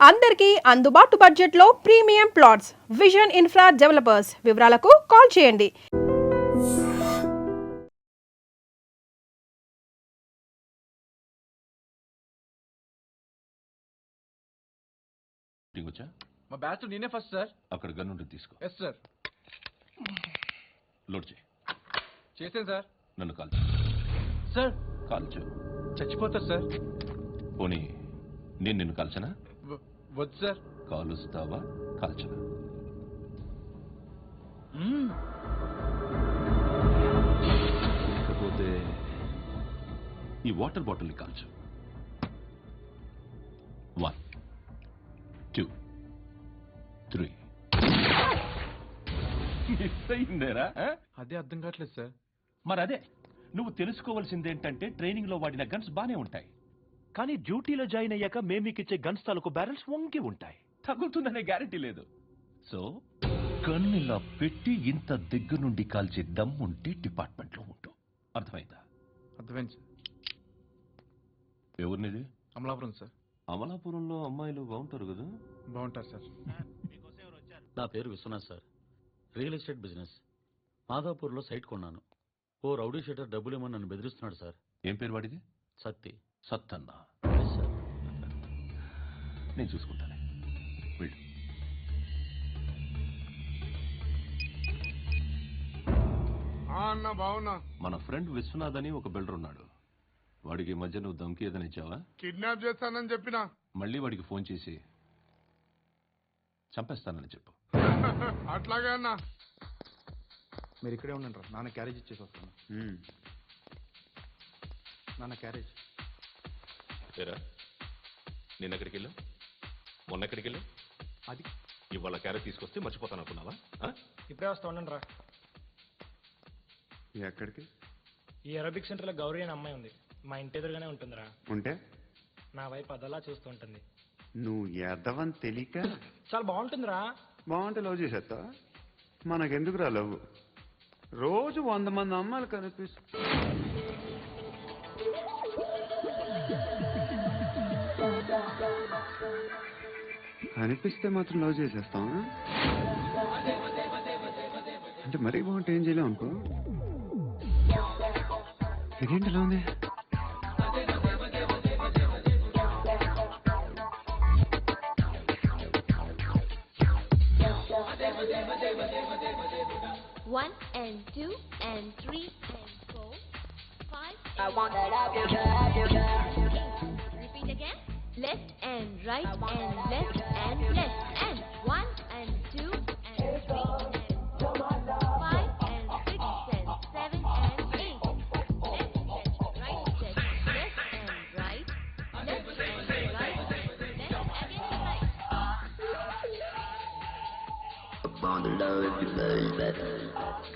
అందరికీ అందుబాటు బడ్జెట్లో premium plots vision infra developers. వివరాలకు కాల్ చేయండి. మా బ్యాచ్ నేనే ఫస్ట్ సార్. అక్కడ గన్ ఉంటుంది తీసుకో. Yes sir. లోడ్ చేయి. చేసాను సార్. నన్ను కాల్చు. సార్ కాల్చు. చచ్చిపోతారు సార్. పోనీ నేను నిన్ను కాల్చనా? వద్దు సార్. కాలుస్తావా కాల్చనా? లేకపోతే ఈ వాటర్ బాటిల్ని కాల్చు. 1 2 3. మిస్ అయిందేరా? అదే అర్థం కావట్లేదు సార్. మరి అదే నువ్వు తెలుసుకోవాల్సిందేంటంటే ట్రైనింగ్ లో వాడిన గన్స్ బానే ఉంటాయి, కానీ డ్యూటీలో జాయిన్ అయ్యాక మేము మీకు ఇచ్చే గన్స్ తాలూకు బ్యారెల్స్ వంగి ఉంటాయి. తగులుతుందనే గ్యారెంటీ లేదు. సో గన్ ఇలా పెట్టి ఇంత దగ్గర నుండి కాల్చే దమ్ ఉంటే డిపార్ట్మెంట్ లో ఉంటావు. అర్థమైందా? అర్థమైంది సార్. ఎవరినిది? అమలాపురం సార్. అమలాపురంలో అమ్మాయిలు బాగుంటారు కదా? బాగుంటారు సార్. నా పేరు Vishwanath sir. Real estate business. మాదాపూర్లో సైట్ కొన్నాను. ఓ రౌడీ షీటర్ డబ్బులు ఏమని నన్ను బెదిరిస్తున్నాడు సార్. ఏం పేరు వాడిది? సత్తి. సత్తన్న. Yes sir. నేను చూసుకుంటానే. వెళ్ళు. అన్న బాగున్నా. మన ఫ్రెండ్ విశ్వనాథ్ అని ఒక బిల్డర్ ఉన్నాడు. వాడికి ఈ మధ్య నువ్వు ధమ్కి ఏదని ఇచ్చావా? కిడ్నాప్ చేస్తానని చెప్పినా. మళ్ళీ వాడికి ఫోన్ చేసి చంపేస్తానని చెప్పు. అట్లాగే అన్న. మీరు ఇక్కడే ఉండండి రా. నాన్న క్యారేజ్ ఇచ్చేసి వస్తాను. నాన్న క్యారేజ్. నేను ఎక్కడికి వెళ్ళా? మొన్న ఎక్కడికి వెళ్ళా? అది ఇవాళ క్యారెట్ తీసుకొస్తే మర్చిపోతాను అనుకున్నావా? ఇప్పుడే వస్తా ఉండండి రా. ఎక్కడికి? ఈ అరబిక్ సెంటర్లో గౌరీ అనే అమ్మాయి ఉంది. మా ఇంటి ఎదురుగానే ఉంటుందిరా. ఉంటే నా వైపు అదలా చూస్తూ ఉంటుంది. నువ్వు ఎదవని తెలియక చాలా బాగుంటుందిరా. బాగుంటే లవ్ చేసేస్తా. మనకెందుకురా లవ్? రోజు 100 మంది అమ్మాయిలు కనిపిస్తే మాత్రం లవ్ చేసేస్తాం. అంటే మరీ బాగుంటే ఏం చేయలేం అనుకో. ఇదేంటి ఎలా ఉంది? One and two and three and four, five. I wanna love you, love you, love you. Repeat again. Left and right and left and left and one and two and three and four, five and six and seven and eight. Left stretch, right stretch, left and right, left and right, left again right. I wanna love you, baby.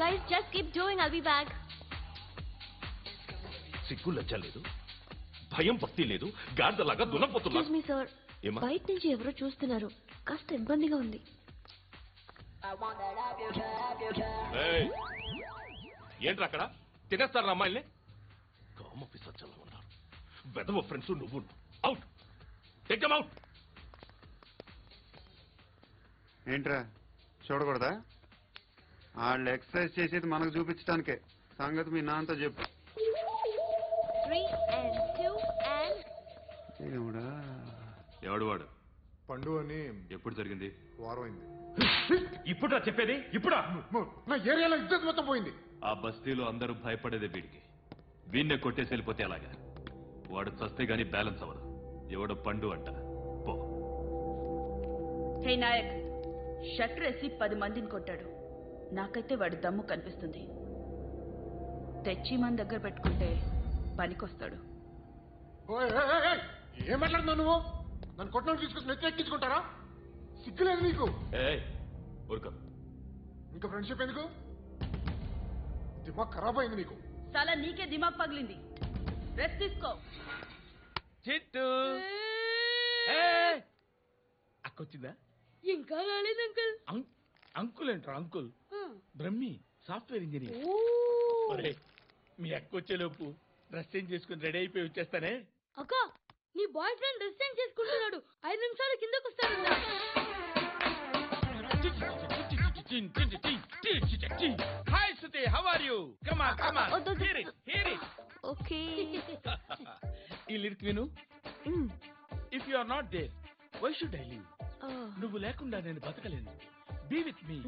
Guys, just keep doing. I'll be back. సిగ్గు లజ్జ లేదు, భయం భక్తి లేదు, గాడిదలాగా దున్నపోతున్నా. Excuse me, sir. బయట నుంచి ఎవరో చూస్తున్నారు. కాస్త ఇబ్బందిగా ఉంది. I wanna love you, love you, love you. ఏంట్రా అక్కడ తినేస్తారా అమ్మాయిల్ని? కామ పిసచ్చలా ఉన్నారు. వెదవ ఫ్రెండ్స్ నువ్వు. అవుట్. Take them out. ఏంట్రా చూడకూడదా? వాళ్ళు ఎక్సర్సైజ్ చేసేది మనకు చూపించడానికే. సంగతి మీ నాన్నతో చెప్పు. 3 and 2 and ఏమిడా? ఎవడు వాడు? పండు అని. ఎప్పుడు జరిగింది? వారం అయింది. ఇప్పుడా చెప్పేది? ఇప్పుడా? నా ఏరియాలో ఇద్దరు మొత్తం పోయింది. ఆ బస్తీలో అందరూ భయపడేదే వీడికి. వీణ్ణే కొట్టేసి వెళ్ళిపోతే అలాగా? వాడు చస్తే గానీ బ్యాలెన్స్ అవ్వదు. ఎవడో పండు అంట. పో. హే నాయక్, షట్టర్ వేసి 10 మందిని కొట్టాడు. నాకైతే వాడి దమ్ము కనిపిస్తుంది. తెచ్చి మన దగ్గర పెట్టుకుంటే పనికొస్తాడు. ఏం మాట్లాడుతున్నావు నువ్వు? నన్ను కొట్టడం తీసుకొచ్చి నెత్తి ఎక్కించుకుంటారా? సిగ్గులేదు నీకు? ఊరుకో. ఇంకా ఫ్రెండ్షిప్ ఎందుకు? దిమాగ్ ఖరాబ్ అయింది నీకు. చాలా నీకే దిమాగ్ పగిలింది. రెస్ట్ తీసుకో. చిట్టు అక్కొచ్చిందా? ఇంకా రాలేదు అంకుల్. అంకుల్ ఏంట్రా? Uncle Brahmi software engineer. మీ అక్క వచ్చేలోపు డ్రెస్ చేంజ్ చేసుకుని రెడీ అయిపోయి వచ్చేస్తానే. అక్క నీ బాయ్ ఫ్రెండ్ డ్రెస్ చేంజ్ చేసుకుంటున్నాడు. 5 నిమిషాలు కిందకు వస్తాడు. Hi Suti, how are you? Come on come on, hear it. Okay. ఈ లిరిక్ విను. If you are not there why should I live? నువ్వు లేకుండా నేను బతకలేను. Be with me,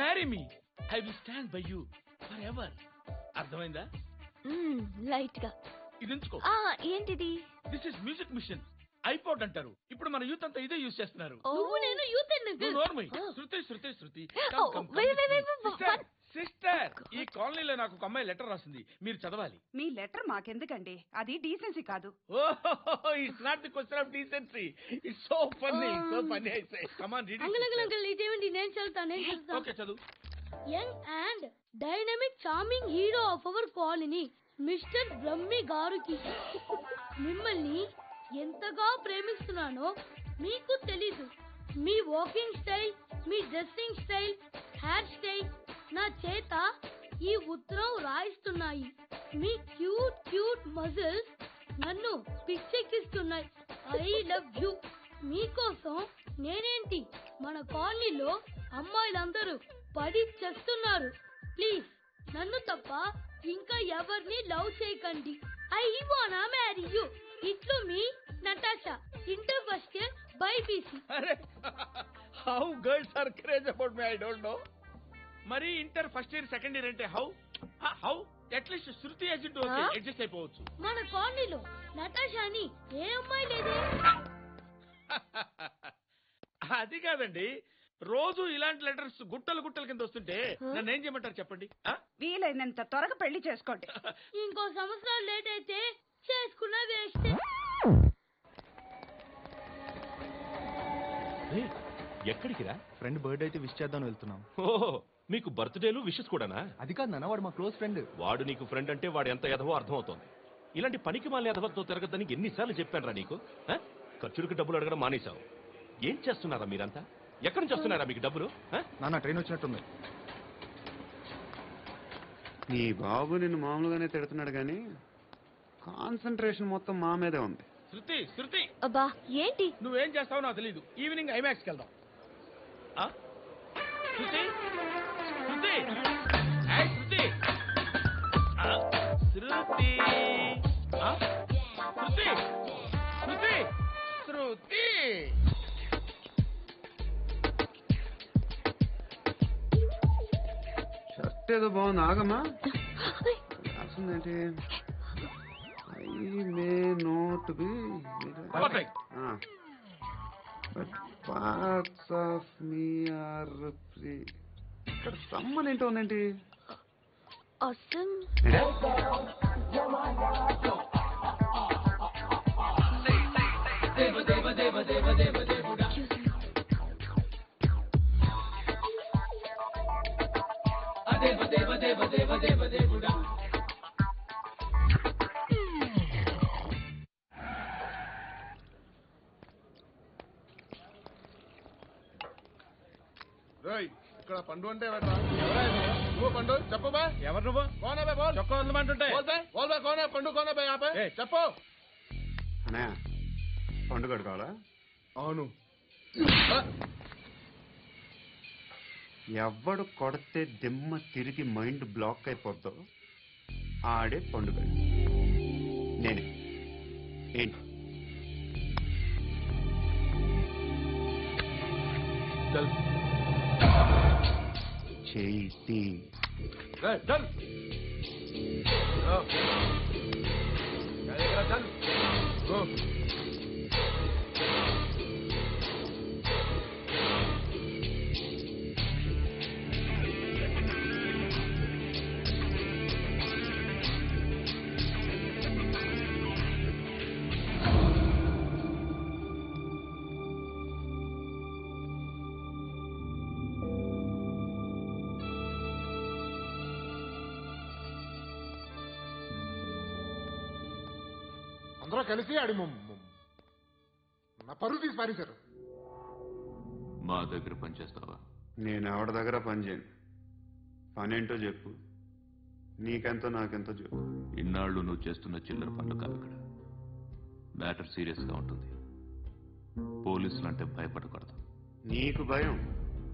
marry me, I will stand by you forever ఎవర్. అర్థమైందా? Light గా. ఇది ఉంచుకో. ఏంటిది? This is music machine. IPod అంటారు. ఇప్పుడు మన యూత్ అంతా ఇదే యూజ్ చేస్తున్నారు. నువ్వు నేను యూత్ అంకుల్. శృతి శృతి శృతి. wait. సిస్టర్, ఈ కాలనీలో నాకు ఒక అమ్మాయి లెటర్ రాసింది, మీరు చదవాలి. మీ లెటర్ మాకెందుకండి, అది డీసెన్సీ కాదు. It's not the question of decency, it's so funny, so funny. I say come on read uncle ఇదేమిటి? నేను చదువుతాను. ఓకే చదువు. Young and dynamic charming hero of our colony mister Brahmi గారికి మిమ్మల్ని ఎంతగా ప్రేమిస్తున్నానో మీకు తెలీదు. మీ వాకింగ్ స్టైల్, మీ డ్రెస్సింగ్ స్టైల్, హెయిర్ స్టైల్ నా చేత ఈ ఉత్తరం రాయిస్తున్నాయి. మీ క్యూట్ క్యూట్ మజిల్స్ నన్ను పిచ్చెక్కిస్తున్నాయి. I love you. మీకోసం నేనేంటి, మన కాలనీలో అమ్మాయిలందరూ పడి చేస్తున్నారు. ప్లీజ్ నన్ను తప్ప ఇంకా ఎవరిని లవ్ చేయకండి. ఐ వానా మ్యారీ యూ. ఇట్లు మీ Natasha, inter first year BiPC. How girls are craze about me, I don't know. మరి inter first year second year అంటే how at least Shruti agent okay, adjust అయిపోవచ్చు. మన కాలనీలో నటాషా అని ఏ అమ్మాయి లేదే. అది కాదండి, రోజు ఇలాంటి లెటర్స్ గుట్టలు గుట్టల కింద వస్తుంటే నన్ను ఏం చేయమంటారు చెప్పండి? వీలైనంత త్వరగా పెళ్లి చేసుకోండి. ఇంకో సంవత్సరాలు లేట్ అయితే చేసుకున్న వేస్ట్. ఎక్కడికి రా? ఫ్రెండ్ బర్త్డే అయితే విష్ చేద్దాం వెళ్తున్నాం. ఓహో, మీకు బర్త్డేలు విషెస్ కూడానా? అది కాదు నాన్న, వాడు మా క్లోజ్ ఫ్రెండ్. వాడు నీకు ఫ్రెండ్ అంటే వాడు ఎంత ఎదవో అర్థమవుతోంది. ఇలాంటి పనికి మాలిన ఎదవతో తిరగద్దని ఎన్నిసార్లు చెప్పానురా నీకు? ఖర్చులకు డబ్బులు అడగడం మానేశావు. ఏం చేస్తున్నారా మీరంతా? ఎక్కడి నుంచి వస్తున్నారా మీకు డబ్బులు? నాన్న ట్రైన్ వచ్చినట్టుంది. నీ బాబు నిన్ను మామూలుగానే తిడుతున్నాడు కానీ కాన్సన్ట్రేషన్ మొత్తం మా మీదే ఉంది. శృతి శృతి, అబ్బా ఏంటి? నువ్వేం చేస్తావో నాకు తెలీదు. ఈవినింగ్ ఐమాక్స్కి వెళ్దాం. శృతి శృతి, శృతి శృతి శృతి శృతి శృతి. షర్ట్ ఏదో బాగుంది, ఆగమ్మా. రాసిందేంటి? I may not be Perfect. But parts of me are free. ఇక్కడ సమ్మన్ ఏంటో ఉందేంటి? Awesome. ఇక్కడ పండు అంటే నువ్వు పండు చెప్పు బా. ఎవరు నువ్వు? కోనా బే బోల్. చొక్కా వదలమంటుంటే బోల్ బే కోనా పండు కోనా బే ఆపే చెప్పు. అనే పండుగ కావాలా? అవును. ఎవడు కొడితే దిమ్మ తిరిగి మైండ్ బ్లాక్ అయిపోద్దో ఆడే పండుగ. నేనే. ఏంటి? చేతి చల్ అందరూ కలిసి ఆడి నా పరువు తీసి పారేశారు. మా దగ్గర పనిచేస్తావా? నేను ఎవరి దగ్గర పని చేయను. పనేంటో చెప్పు. నీకెంతో నాకెంతో చెప్పు. ఇన్నాళ్ళు నువ్వు చేస్తున్న చిల్లర పనులు కాదు ఇక్కడ. మ్యాటర్ సీరియస్గా ఉంటుంది. పోలీసులు అంటే భయపడకూడదు. నీకు భయం,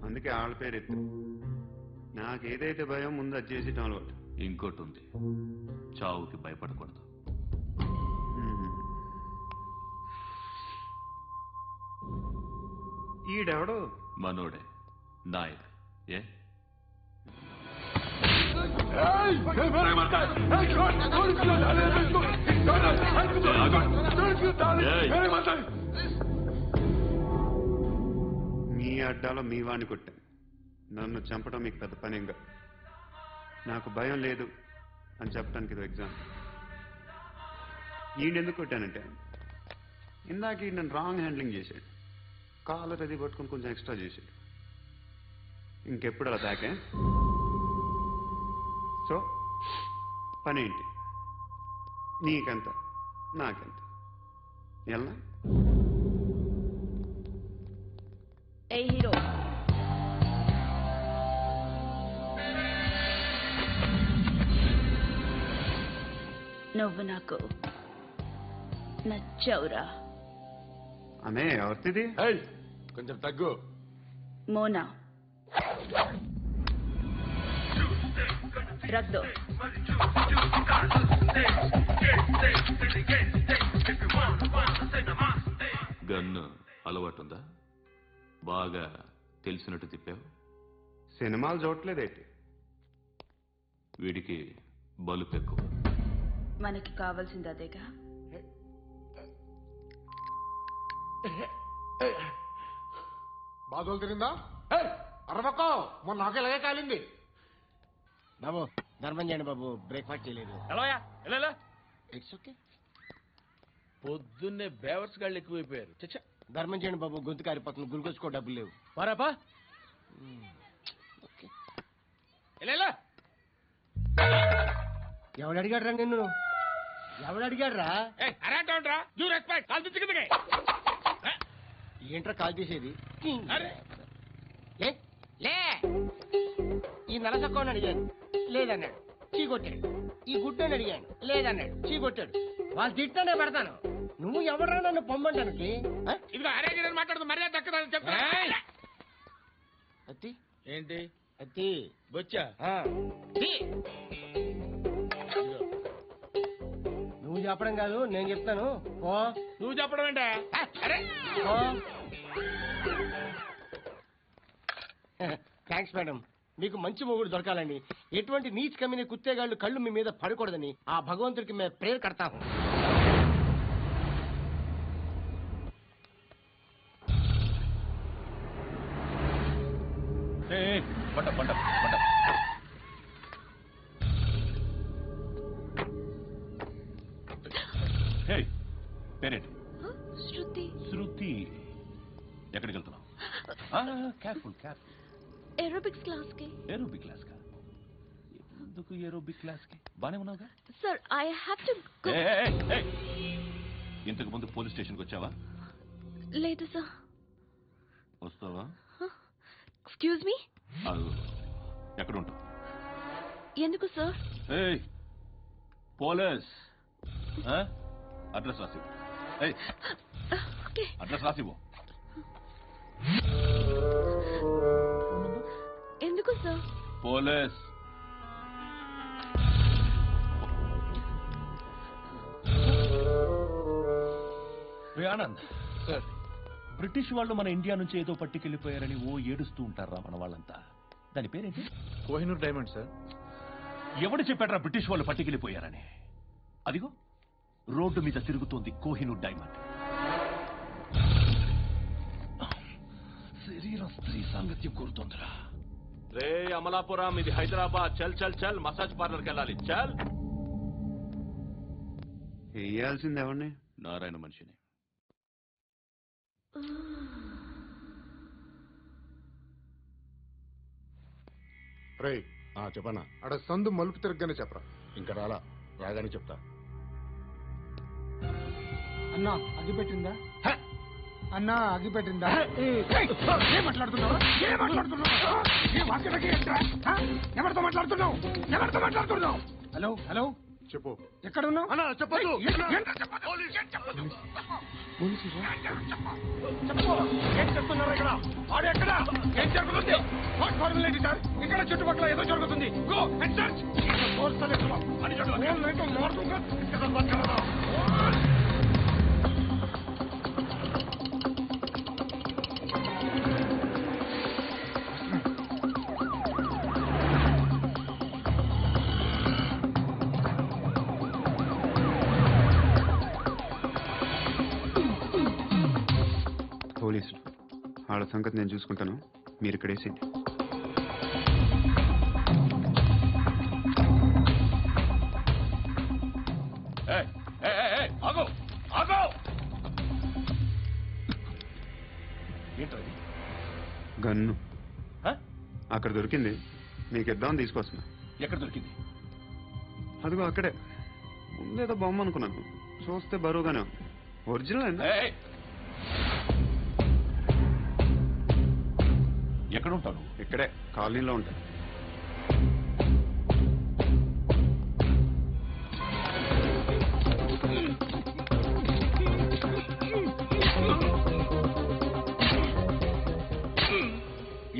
అందుకే ఆళ్ళ పేరు ఎత్తు. నాకేదైతే భయం ముందు అది చేసేటం అలవాటు. ఇంకోటి ఉంది, చావుకి భయపడకూడదు. ఈడెవడు? మనోడే, నాయక్. ఏ మీ అడ్డాలో మీ వాణ్ణి కొట్టాను. నన్ను చంపడం మీకు పెద్ద పనేంగా. నాకు భయం లేదు అని చెప్పడానికి ఇది ఎగ్జామ్. ఈయనెందుకు కొట్టానంటే ఇందాక ఈ నన్ను రాంగ్ హ్యాండ్లింగ్ చేశాడు. కాలర్ అది పట్టుకుని కొంచెం ఎక్స్ట్రా చేశాడు. ఇంకెప్పుడు అలా తాకే. సో పనేంటి? నీకెంత నాకెంత ఎలా? ఏ హీరో, నువ్వు నాకు నచ్చావురా. ఆమె ఎవరిది? కొంచెం తగ్గు. మోనా రక్ దో. గన్ను అలవాటుందా? బాగా తెలిసినట్టు తిప్పావు. సినిమాలు చూడట్లేదేంటి? వీడికి బలుపు ఎక్కువ. మనకి కావాల్సింది అదేగా. బాధలు తిరిందా? అరవకో, మొన్న నాకు ఇలాగే కాలింది. బాబు ధర్మం చేయండి బాబు, బ్రేక్ఫాస్ట్ చేయలేదు. It's okay. పొద్దున్నే బేవర్స్ గాళ్ళు ఎక్కువైపోయారు. చచ్చా, ధర్మం చేయండి బాబు, గొంతు కారిపోతుంది, గురికొచ్చుకో డబ్బులు లేవు. పారాపా. ఎవడు అడిగాడు రా నిన్ను? ఎవడు అడిగాడు రా? ఏంట్రా కాల్ తీసేది? లే, ఈ నలసక్కని అడిగాను, లేదన్నాడు, చీ కొట్టాడు. ఈ గుడ్డని అడిగాను, లేదన్నాడు, చీ కొట్టాడు. వాళ్ళు తిట్టానే పెడతాను. నువ్వు ఎవడరా నన్ను పొమ్మంటానికి? అత్తి ఏంటి అత్తి బొచ్చా? నువ్వు చెప్పడం కాదు, నేను చెప్తాను. ఓ నువ్వు చెప్పడం ఏంటే? Thanks madam. మీకు మంచి మొగుడు దొరకాలని, ఎటువంటి నీచ్ కమ్మిన కుత్తేగాళ్ళు కళ్ళు మీ మీద పడకూడదని ఆ భగవంతుడికి మేము ప్రేయర్ కడతాము. పంట పంట పంట. పేరేంటి? శృతి. శృతి. ఎక్కడికి వెళ్తున్నావు? Careful careful. ఏరోబిక్స్ క్లాస్ కి. ఏరోబిక్ క్లాస్ కా? ఎందుకు ఏరోబిక్ క్లాస్ కి? బానే ఉన్నావుగా? Sir, I have to go. ఇంతకు ముందు పోలీస్ స్టేషన్కి వచ్చావా? లేదు సార్. వస్తావా? Excuse me. ఎక్కడ ఉంటావు? ఎందుకు సార్? పోలీస్ అడ్రస్ రాసివ్వు. అడ్రస్ రాసివ్వు. ఎందుకు sir? Police. Anand sir, British వాళ్ళు మన ఇండియా నుంచి ఏదో పట్టుకెళ్ళిపోయారని ఏడుస్తూ ఉంటారా మన వాళ్ళంతా. దాని పేరేంటి? Kohinoor diamond sir. ఎవడు చెప్పాడ్రా బ్రిటిష్ వాళ్ళు పట్టుకెళ్ళిపోయారని? అదిగో రోడ్డు మీద తిరుగుతోంది కోహినూర్ డైమండ్. శరీరం స్త్రీ సాంగత్యం కోరుతోందిరా. రే అమలాపురం, ఇది హైదరాబాద్. చల్ చల్ చల్, మసాజ్ పార్లర్కి వెళ్ళాలి. చల్. వేయాల్సింది ఎవరిని? నారాయణ మనిషిని. రే చెప్పనా? అక్కడ సందు మలుపు తిరగగానే చెప్పరా. ఇంకా రాలా, రాగానే చెప్తా. అన్నా అగ్గి పెట్టిందా? అన్నా అగ్గి పెట్టిందా? ఏం మాట్లాడుతున్నావు? ఎవరితో మాట్లాడుతున్నావు? హలో హలో, చెప్పు. ఎక్కడ ఉన్నావు? అన్నా చెప్పదు. ఏం చేస్తున్నారు ఇక్కడ? ఆడు ఎక్కడ? ఏం జరుగుతుంది? వాట్ ఫార్ములేంటి సార్? ఇక్కడ చుట్టుపక్కల ఏదో జరుగుతుంది. Go and search. పోలీసులు వాళ్ళ సంగతి నేను చూసుకుంటాను, మీరు ఇక్కడ వేసేయండి. ఆగో ఆగో ఏంటది? గన్ను హ? అక్కడ దొరికింది, మీకు ఇద్దామని తీసుకొస్తున్నా. ఎక్కడ దొరికింది? అదిగో అక్కడే. ముందేదో బొమ్మ అనుకున్నాను, చూస్తే బరువుగానే ఉంది. ఒరిజినల్ అండి. ఎక్కడ ఉంటాను? ఇక్కడే కాలనీలో ఉంటాను.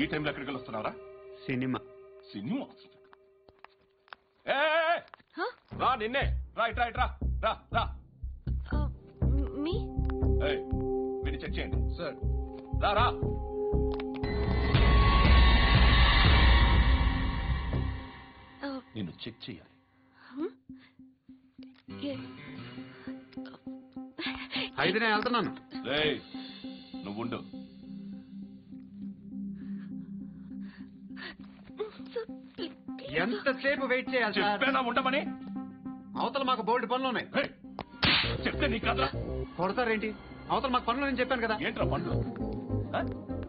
ఈ టైంలో ఎక్కడికి వస్తున్నారా? సినిమా. సినిమా? రా నిన్నే. రైట్ రైట్ రా రా రా. మీ మీరు చెక్ చేయండి. సార్ రా రా. నిన్ను చెక్ చేయాలి. అయితే నేను వెళ్తున్నాను. నువ్వు ఉండు. ఎంతసేపు వెయిట్ చేయాలి సార్? చెప్పేనా ఉండమని? అవతల మాకు బోల్డ్ పనులు ఉన్నాయి. చెప్తే నీకు కదా. కొడతారేంటి? అవతల మాకు పనులు నేను చెప్పాను కదా. ఏంట్రా పనులు?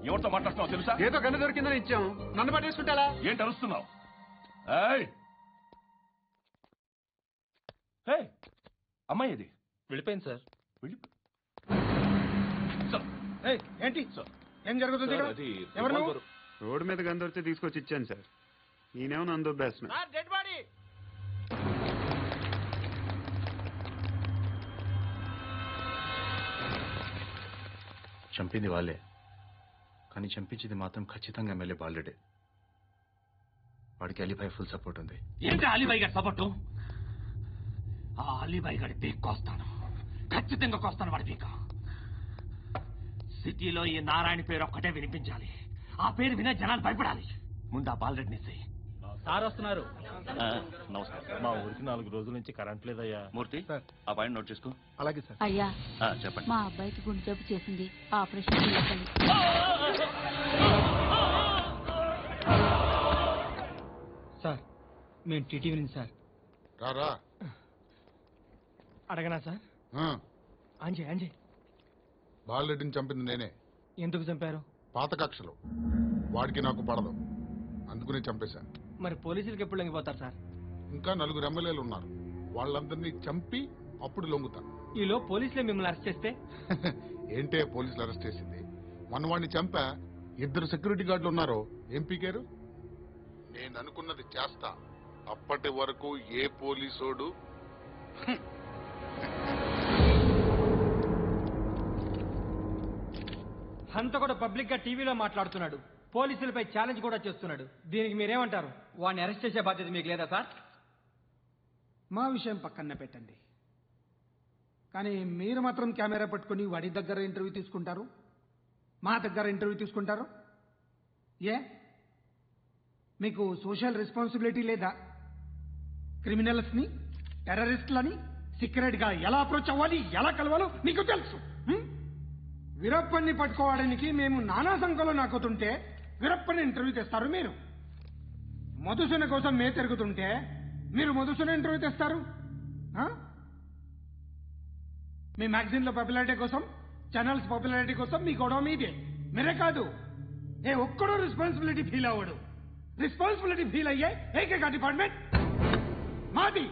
ఎవరితో మాట్లాడుతున్నావు తెలుసా? ఏదో గన్ను దొరికిందని ఇచ్చాం, నన్ను పట్టేసుకుంటా. ఏంటి అరుస్తున్నావు? అమ్మాయి ఇది వెళ్ళిపోయింది సార్. ఏంటి ఏం జరుగుతుంది ఇక్కడ? ఎవరు నువ్వు? రోడ్డు మీద గన్ను దొరికితే తీసుకొచ్చి ఇచ్చాను సార్. ఈయనేమో నన్ను దొబ్బేస్తున్నా. Dead body. చంపింది వాళ్ళే, కానీ చంపించింది మాత్రం ఖచ్చితంగా ఎమ్మెల్యే బాలుడే. వాడికి అలీబాయ్ ఫుల్ సపోర్ట్ ఉంది. ఏంటి అలీబాయ్ గారి సపోర్టు? ఆ అలీబాయ్ గారి పీక్ కోస్తాను, ఖచ్చితంగా కోస్తాను వాడి పీక. సిటీలో ఈ నారాయణ పేరు ఒక్కటే వినిపించాలి. ఆ పేరు వినే జనాలు భయపడాలి. ముందు ఆ బాలరెడ్డిని సార్ వస్తున్నారు. నమస్కారం. మా ఊరికి 4 రోజుల నుంచి కరెంట్ లేదయ్యా. మూర్తి, ఆ పాయింట్ నోట్ చేసుకో. అలాగే సార్. అయ్యా, చెప్పండి. మా అబ్బాయికి గుండె జబ్బు చేసింది, ఆపరేషన్ చేయాలి. సార్ మేము టీటీవీ నుంచి సార్. రారా. అడగనా సార్? అంజయ్ బాలరెడ్డిని చంపింది నేనే. ఎందుకు చంపారు? పాత కక్షలు, వాడికి నాకు పడదు, అందుకుని చంపేశాను. మరి పోలీసులకు ఎప్పుడు లొంగిపోతారు సార్? ఇంకా 4 ఎమ్మెల్యేలు ఉన్నారు, వాళ్ళందరినీ చంపి అప్పుడు లొంగుతాను. ఈలో పోలీసులే మిమ్మల్ని అరెస్ట్ చేస్తే? ఏంటే పోలీసులు అరెస్ట్ చేసింది? మన వాడిని చంపా 2 సెక్యూరిటీ గార్డులు ఉన్నారు, ఏం పీకారు? నేను అనుకున్నది చేస్తా, అప్పటి వరకు ఏ పోలీసోడు అంత కూడా పబ్లిక్ గా టీవీలో మాట్లాడుతున్నాడు, పోలీసులపై ఛాలెంజ్ కూడా చేస్తున్నాడు. దీనికి మీరేమంటారు? వాడిని అరెస్ట్ చేసే బాధ్యత మీకు లేదా సార్? మా విషయం పక్కన పెట్టండి, కానీ మీరు మాత్రం కెమెరా పట్టుకుని వాడి దగ్గర ఇంటర్వ్యూ తీసుకుంటారు, మా దగ్గర ఇంటర్వ్యూ తీసుకుంటారు. ఏ మీకు సోషల్ రెస్పాన్సిబిలిటీ లేదా? క్రిమినల్స్ని, టెర్రరిస్టులని సీక్రెట్గా ఎలా అప్రోచ్ అవ్వాలి, ఎలా కలవాలో మీకు తెలుసు. వీరప్పన్ని పట్టుకోవడానికి మేము నానా సంఖ్యలో నాకుతుంటే వీరప్పని ఇంటర్వ్యూ తెస్తారు మీరు. మధుసూన కోసం మే తిరుగుతుంటే మీరు మధుసూన ఇంటర్వ్యూ తెస్తారు. మీ మ్యాగజైన్లో పాపులారిటీ కోసం, ఛానల్స్ పాపులారిటీ కోసం మీ గొడవ మీదే. మీరే కాదు, ఏ ఒక్కడో రెస్పాన్సిబిలిటీ ఫీల్ అవ్వడు. రెస్పాన్సిబిలిటీ ఫీల్ అయ్యే ఏకైక డిపార్ట్మెంట్ మాది,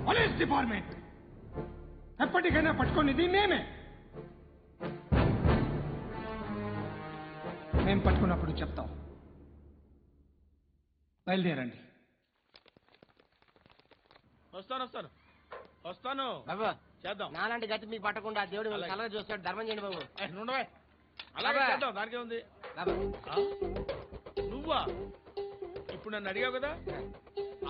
పోలీస్ డిపార్ట్మెంట్. ఎప్పటికైనా పట్టుకునేది మేమే. మేము పట్టుకున్నప్పుడు చెప్తాం. బయలుదేరండి. వస్తాను బాబు చేద్దాం. నాలాంటి గతి మీకు పట్టకుండా దేవుడు అలాగే. కలగా చూస్తాడు. ధర్మం చేయండి బాబు. నుండవే అలాగే బాబా. చేద్దాం, దానికే ఉంది. బాబు నువ్వా ఇప్పుడు నన్ను అడిగావు కదా,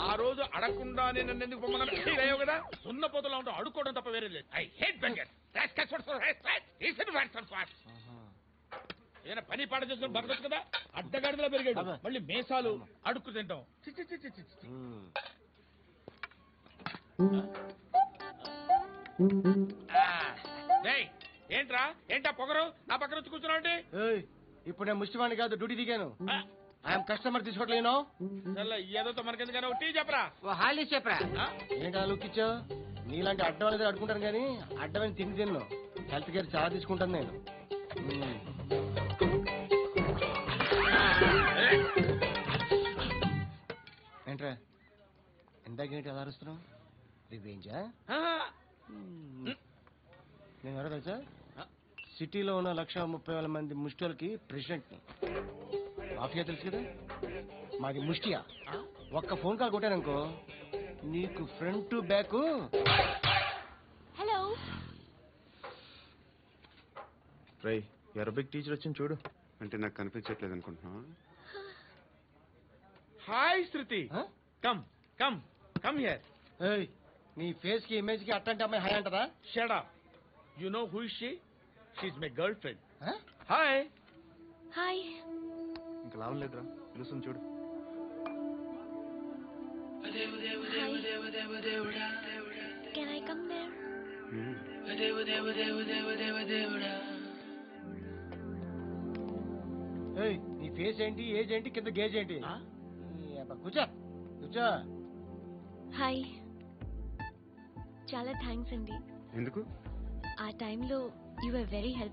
ఆ రోజు అడగకుండానే నన్ను ఎందుకు పొమ్మన్నా అయ్యావు కదా. సున్న పోతలో ఉంటావు, అడుక్కోవడం తప్ప వేరే లేదు. I hate beggar. ఏదైనా పని పాట చేసుకుని బతకొచ్చు కదా. అడ్డగాడిలో పెరిగాడు, బాబా. మళ్ళీ మేసాలు అడుక్కు తింటాం. చి, చి, చి, చి, చి, చి. డేయ్, ఏంటా పొగరు నా పక్కన వచ్చి కూర్చున్నావు అంటే? ఏయ్, ఇప్పుడు నేను ముష్టివాణి కాదు, డ్యూటీ దిగాను. ఐఎమ్ కస్టమర్ తీసుకోవట్లేను. ఏదో మనకెందుకైనా టీ చెప్పరా. ఓ హాలిడేస్ చెప్పరా. ఏంటి అలా లుక్ ఇచ్చావు? నీలాంటి అడ్డం అనేది అడుకుంటాను కానీ అడ్డమైన తిండి తిన్ను. హెల్త్ కేర్ చాలా తీసుకుంటాను నేను. ఏంట్రా ఇందాకేంటి అలా అరుస్తున్నావు? రివేంజా? నేను ఎవరో తెలుసా? సిటీలో ఉన్న 130,000 మంది ముష్టిలకి ప్రెసిడెంట్ని. మాఫియా తెలుసు కదా, మాది ముష్టియా. ఒక్క ఫోన్ కాల్ కొట్టాననుకో నీకు ఫ్రంట్ టు బ్యాక్. హలో రై అరబిక్ టీచర్ వచ్చింది చూడు. అంటే నాకు కనిపించట్లేదు అనుకుంటున్నా. Hi Shruti, come come come here. ఏయ్, నీ ఫేస్ కి ఇమేజ్ కి అట్లాంటి అమ్మాయి హై అంటదా? Shut up. You know who is she? She is my girlfriend. Hi. Hi ఇంకా లాభం లేదురా, పిలుస్తుంది చూడు. Can I come there? ఏయ్, నీ ఫేస్ ఏంటి, ఏజ్ ఏంటి, కింద గేజ్ ఏంటి? ఈ అబ్బా, కూర్చో కూర్చో. హాయ్, చాలా థ్యాంక్స్ అండి. ఎందుకు? ఆ టైంలో యు ఆర్ వెరీ హెల్ప్